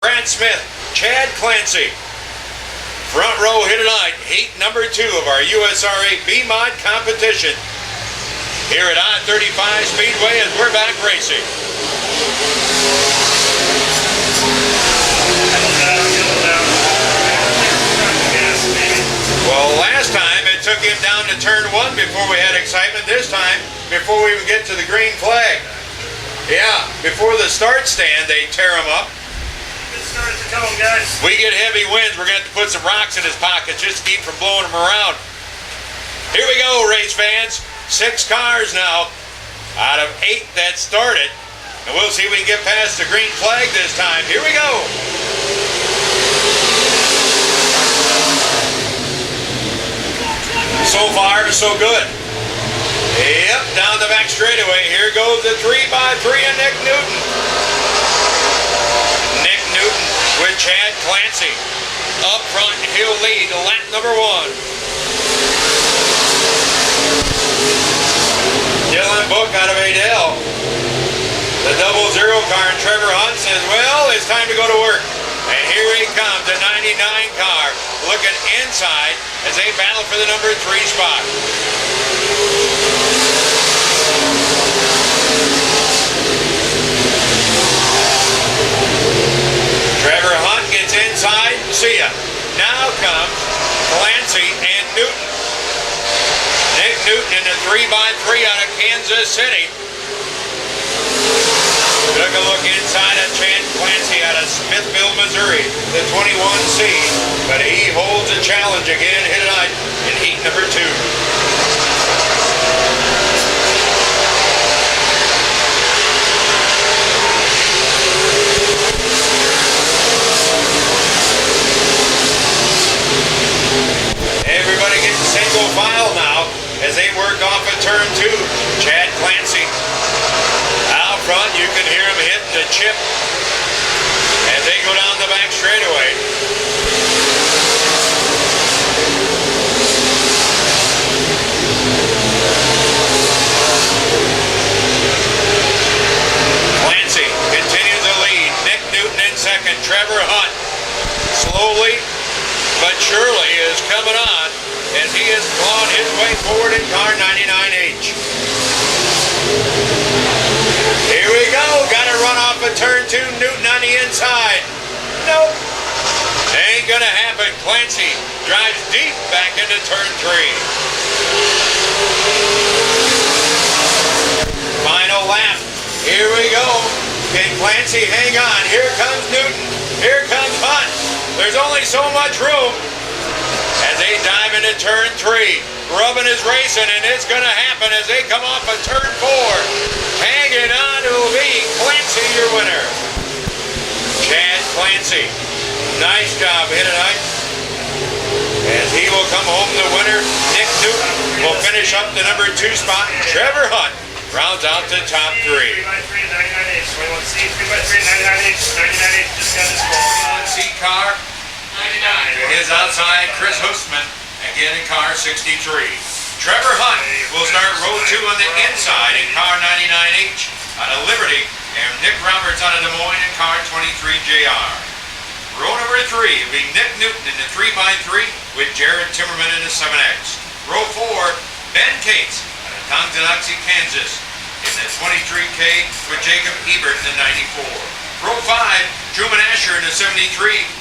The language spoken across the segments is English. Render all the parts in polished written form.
Brad Smith, Chad Clancy. Front row here tonight, heat number 2 of our USRA B-Mod competition here at I-35 Speedway as we're back racing. Well, last time it took him down to turn 1 before we had excitement. This time, before we even get to the green flag. Yeah, before the start stand, they tear him up. Good start to come, guys. We get heavy winds, we're going to have to put some rocks in his pockets just to keep from blowing him around. Here we go, race fans. 6 cars now out of 8 that started. And we'll see if we can get past the green flag this time. Here we go. So far, so good. Yep, down the back straightaway. Here goes the 3x3 of Nick Newton. Nick Newton with Chad Clancy. Up front, he'll lead lap number 1. Dylan Book out of Adele. The 00 car, and Trevor Hunt says, well, it's time to go to work. And here he comes, the 99 car, looking inside as they battle for the number 3 spot. Trevor Hunt gets inside, see ya. Now comes Clancy and Newton. Nick Newton in the 3x3 out of Kansas City. Took a look inside of Chad Clancy out of Smithville, Missouri, the 21C. But he holds a challenge again here tonight in heat number 2. Everybody gets single file now as they work off of turn 2. Chad Clancy out front, you can hear him hitting the chip as they go down the back straightaway. Clancy continues to lead. Nick Newton in second. Trevor Hunt slowly but surely is coming on as he is clawing his way forward in car 99H. Here we go, got to run off of turn 2, Newton on the inside. Nope, ain't gonna happen. Clancy drives deep back into turn 3. Final lap, here we go. Can Clancy hang on? Here comes Newton, here comes Hunt. There's only so much room as they dive into turn 3. Rubbing is racing, and it's going to happen as they come off of turn 4. Hanging on will be Clancy, your winner. Chad Clancy, nice job here tonight. As he will come home the winner. Nick Newton will finish up the number 2 spot. Trevor Hunt rounds out the top 3. 3x3 to 99H, 21C, 3x3 to 99H, 99H just got his ball. 1C car, 99. His outside, Chris Hoostman, again in car 63. Trevor Hunt will start row 2 on the inside in car 99H out of Liberty, and Nick Roberts out of Des Moines in car 23JR. Row number 3 will be Nick Newton in the 3x3 with Jared Timmerman in the 7X. Row 4, Ben Cates out of Tonganoxie, Kansas in the 23K with Jacob Ebert in the 94. Row 5, Truman Asher in the 73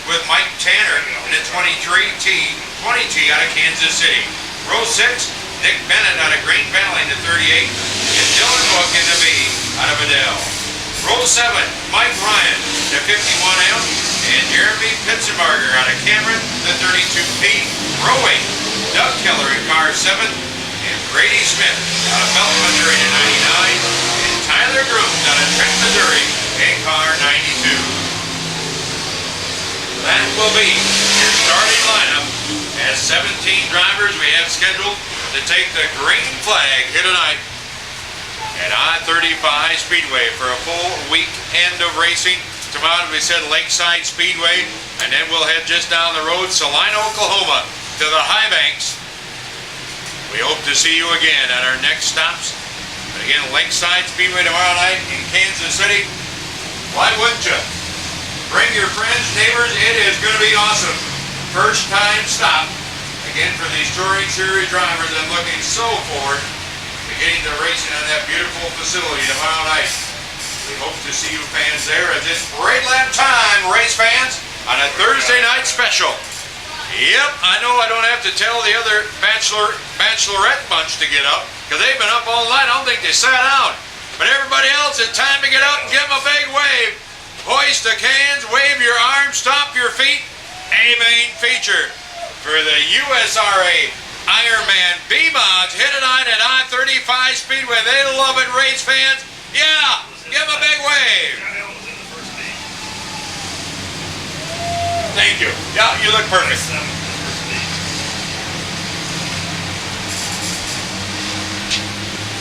with Mike Tanner in the 23T, 20T out of Kansas City. Row 6, Nick Bennett out of Green Valley in the 38, and Dylan Book in the B out of Adele. Row 7, Mike Ryan, the 51M, and Jeremy Pitzenbarger out of Cameron, the 32P. Row 8, Doug Keller in car 7, and Brady Smith out of Beltmonder in the 99, and Tyler Grooms out of Trent, Missouri in car 92. That will be your starting lineup as 17 drivers we have scheduled to take the green flag here tonight at I-35 Speedway for a full weekend of racing. Tomorrow, we said Lakeside Speedway, and then we'll head just down the road, Salina, Oklahoma, to the High Banks. We hope to see you again at our next stops. But again, Lakeside Speedway tomorrow night in Kansas City. Why wouldn't you? Bring your friends, neighbors. It is going to be awesome. First time stop. Again, for these Touring Series drivers, I'm looking so forward to getting to racing on that beautiful facility tomorrow night. We hope to see you fans there at this parade lap time, race fans, on a Thursday night special. Yep, I know I don't have to tell the other bachelorette bunch to get up, because they've been up all night. I don't think they sat down. But everybody else, it's time to get up and give them a big wave. Hoist the cans, wave your arms, stomp your feet. A main feature for the USRA Ironman B-Mods here tonight at I-35 Speedway. They love it, race fans. Yeah, give them a big wave. Thank you. Yeah, you look perfect.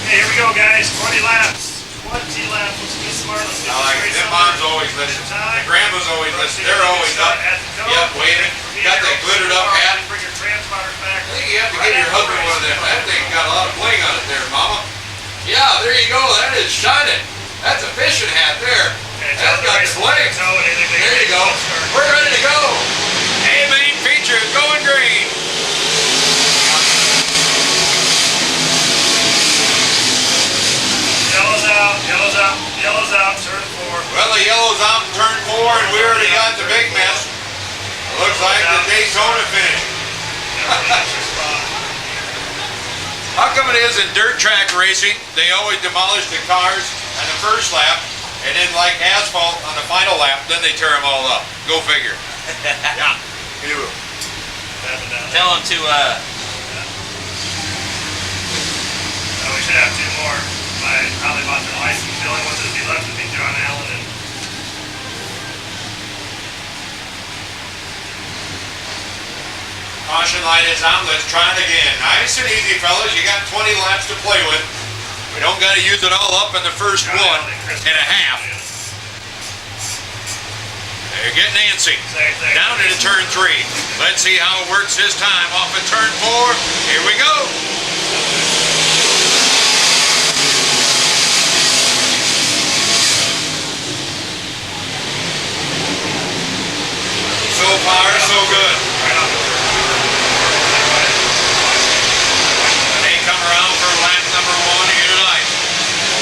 Okay, here we go, guys. 20 laps. 20 laps. Let's be smart. Let's get I like it. Them moms always listen. The grandmas always listen. They're always up. Yep, waving. Got that glittered up hat. Bring your transponders back. I think you have to give your husband one of them. That thing's got a lot of bling on it there, Mama. Yeah, there you go. That is shining. That's a fishing hat there. That's got the bling. There you go. We're ready to go. A main feature is going green. Yellow's out, yellow's out, yellow's out, turn 4. Well, the yellow's out in turn 4, and we already got the big mess. Looks like the Daytona finish. How come it is in dirt track racing, they always demolish the cars on the first lap, and then like asphalt on the final lap, then they tear them all up? Go figure. Yeah. You. Tell them to, We should have 2 more. How they bought their license. The only ones that'd be left would be John Allen and Caution light is on. Let's try it again. Nice and easy, fellas. You got 20 laps to play with. We don't got to use it all up in the first John 1 Allen and Chris and a half. There, get Nancy. Down into turn 3. Let's see how it works this time. Off of turn 4. Here we go. So far, so good. They come around for lap number 1 here tonight.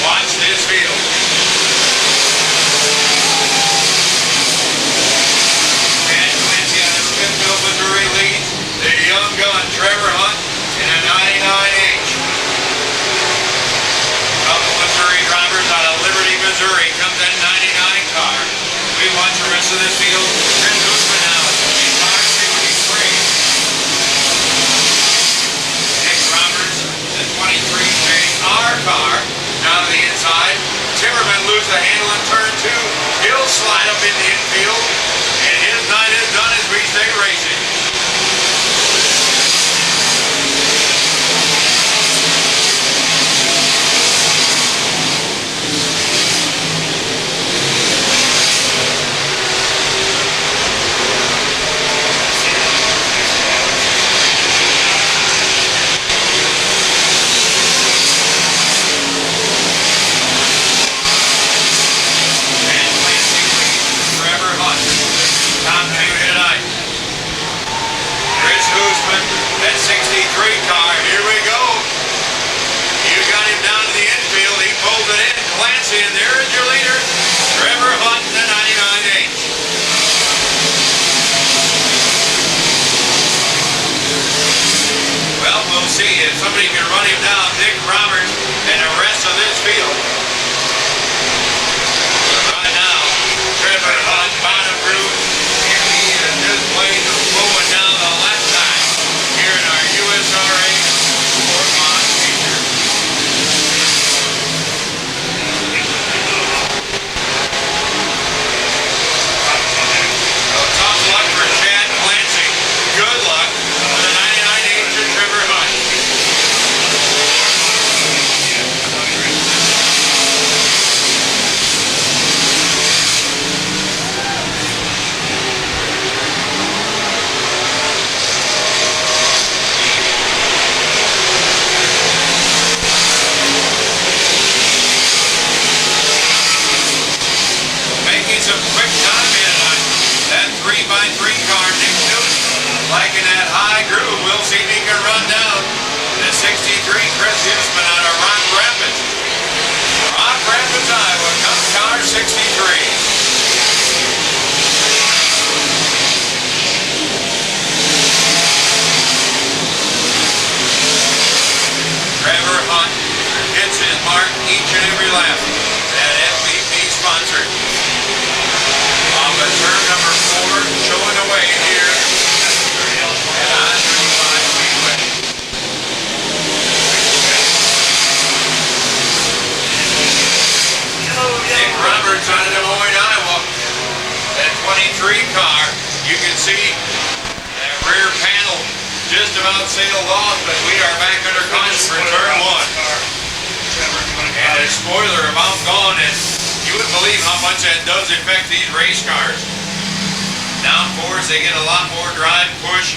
Watch this field. And Clancy out of Smithville, Missouri leads the young gun, Trevor Hunt, in a 99H. Couple Missouri drivers out of Liberty, Missouri comes in 99 car. We watch the rest of this field. Chris Hoosman now in car 60. car, you can see that rear panel just about sailed off, but we are back under caution for turn 1. And the spoiler about gone, and you wouldn't believe how much that does affect these race cars. Downforce, they get a lot more drive, push,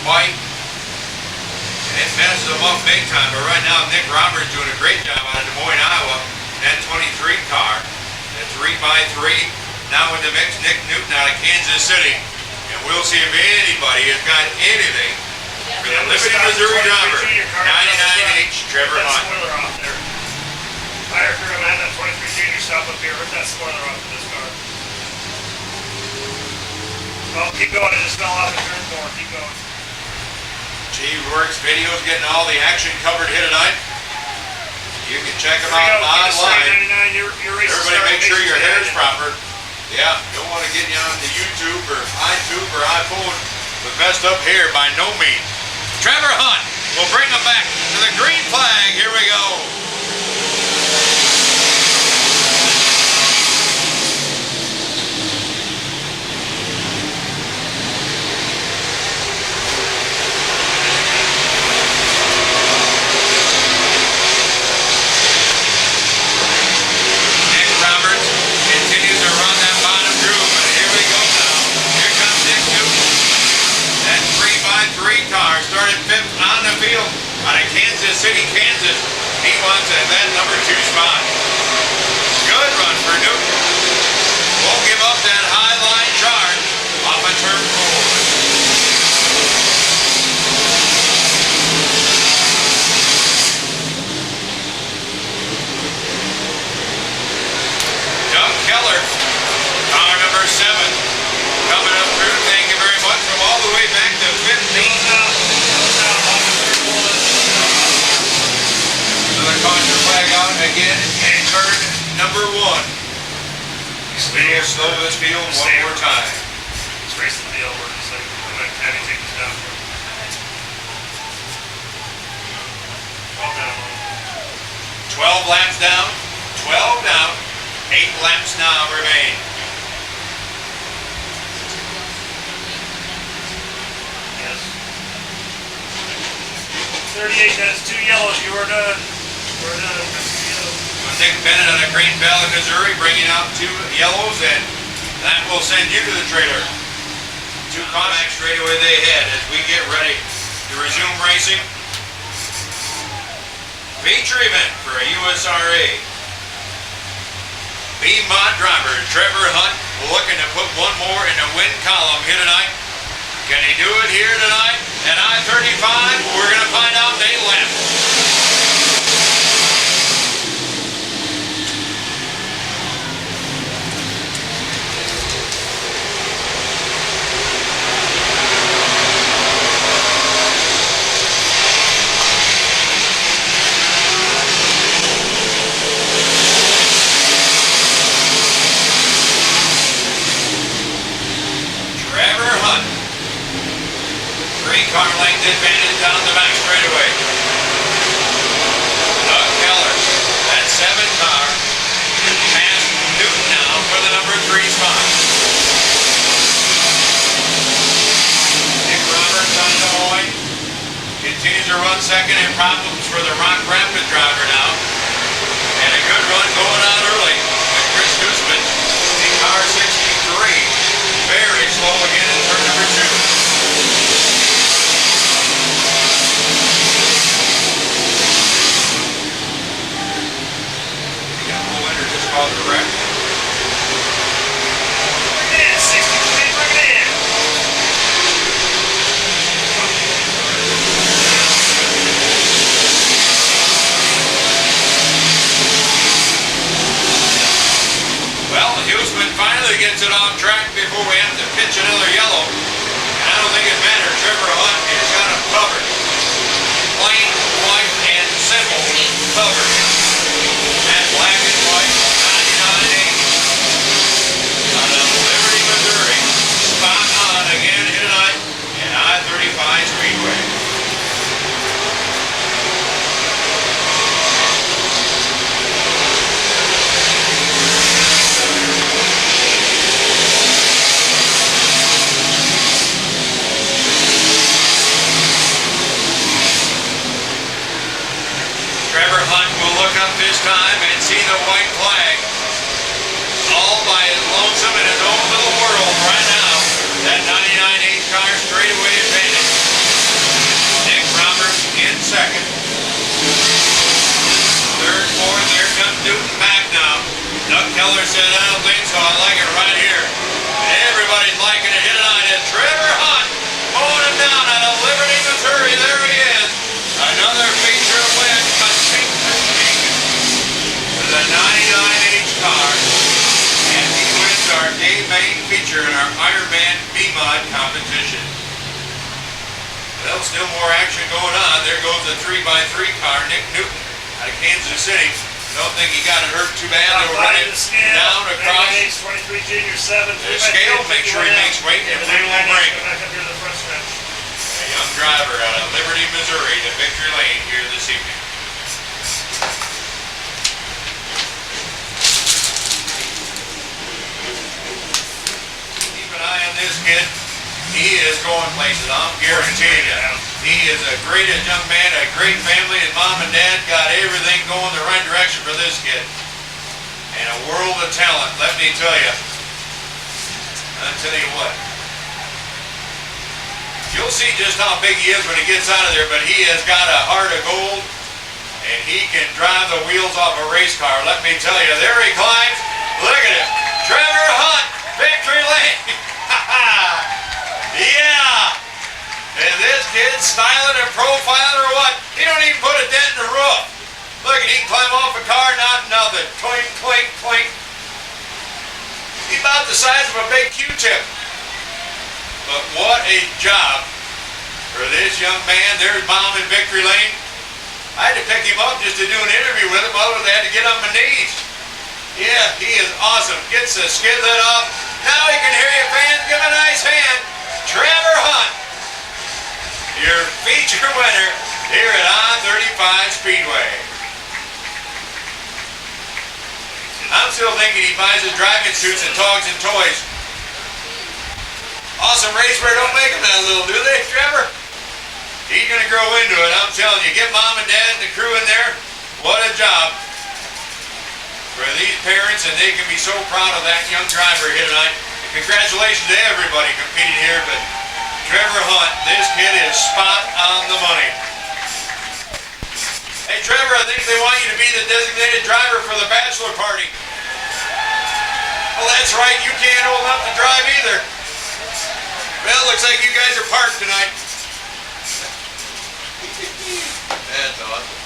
bite, and it messes them up big time. But right now, Nick Roberts doing a great job out of Des Moines, Iowa. That 23 car, that 3x3, now with the mix, Nick Newton out of Kansas City. And we'll see if anybody has got anything for the Liberty, Missouri driver. 99H, Trevor Hunt. Spoiler off there. Fire crew, I'm gonna have that 23 junior stop up here. Rip that spoiler off of this car. Oh, keep going. It just fell off in turn 4. Keep going. G-Works videos getting all the action covered here tonight. You can check them Here we out go. Keep it online. straight, 99. Your race is Everybody starting. make sure your hair is Make proper. Yeah, don't want to get you on the YouTube or iTube or iPhone with messed up hair by no means. Trevor Hunt will bring them back to the green flag. Here we go. Started 5th on the field out of Kansas City, Kansas. He wants that number 2 spot. Good run for Newton. Won't give up that high line charge off of turn 4. Doug Keller, car number 7, coming up through. Thank you very much from all the way back to 15th. The caution flag out again in turn number 1. We'll slow this field one more time. Let's race the field. We're just like, I'm going to have you take this down. 12 laps down, 12 down, 8 laps now remain. Yes. 38, that's 2 yellows. You are done. We're done. Nick Bennett out of Green Valley, Missouri, bringing out 2 yellows, and that will send you to the trailer. 2 contacts straight away they head as we get ready to resume racing. Feature event for a USRA. B-Mod driver Trevor Hunt looking to put one more in the win column here tonight. Can he do it here tonight at I-35? We're going to find out in 8 laps. Car length advantage down the back straightaway. Doug Keller, that 7 car, past Newton now for the number 3 spot. Nick Roberts on Des Moines continues to run second, and problems for the Rock Rapids driver now. And a good run going on early with Chris Guzman in car 63. Very slow again in turn number 2. Called the wreck. Bring it in, 63, bring it in. Well, Huseman finally gets it off track before we have to pitch another yellow. And I don't think it matters. Trevor Hunt has got him covered. Plain, white, and simple covered. That black and white. Liberty, Missouri, spot on again here tonight at I-35 Speedway. Mud competition. Well, still more action going on. There goes the 3x3 car, Nick Newton, out of Kansas City. Don't think he got it hurt too bad. They'll run it down across 23 Junior 7. the scale, make sure he makes weight, and we will bring Back up here to the front stretch. a young driver out of Liberty, Missouri to victory lane here this evening. Keep an eye on this kid. He is going places, I'm guaranteeing you. He is a great young man, a great family, and mom and dad got everything going the right direction for this kid. And a world of talent, let me tell you. I'll tell you what. You'll see just how big he is when he gets out of there, but he has got a heart of gold, and he can drive the wheels off a race car. Let me tell you, there he climbs. Look at him. Trevor Hunt, victory lane. Yeah. And this kid's styling and profiling or what? He don't even put a dent in the roof. Look, and he can climb off a car, not nothing. Clink, clink, clink. He's about the size of a big Q-tip. But what a job for this young man. There's Mom in victory lane. I had to pick him up just to do an interview with him. Otherwise, I had to get on my knees. Yeah, he is awesome. Gets the skid lit up. Now he can hear you, fans. Give him a nice hand. Trevor Hunt, your feature winner here at I-35 Speedway. I'm still thinking he buys his driving suits and togs and toys. Awesome racewear don't make them that little, do they, Trevor? He's going to grow into it, I'm telling you. Get mom and dad and the crew in there. What a job for these parents, and they can be so proud of that young driver here tonight. Congratulations to everybody competing here, but Trevor Hunt, this kid is spot on the money. Hey Trevor, I think they want you to be the designated driver for the bachelor party. Well, that's right, you can't hold up to drive either. Well, looks like you guys are parked tonight. That's awesome.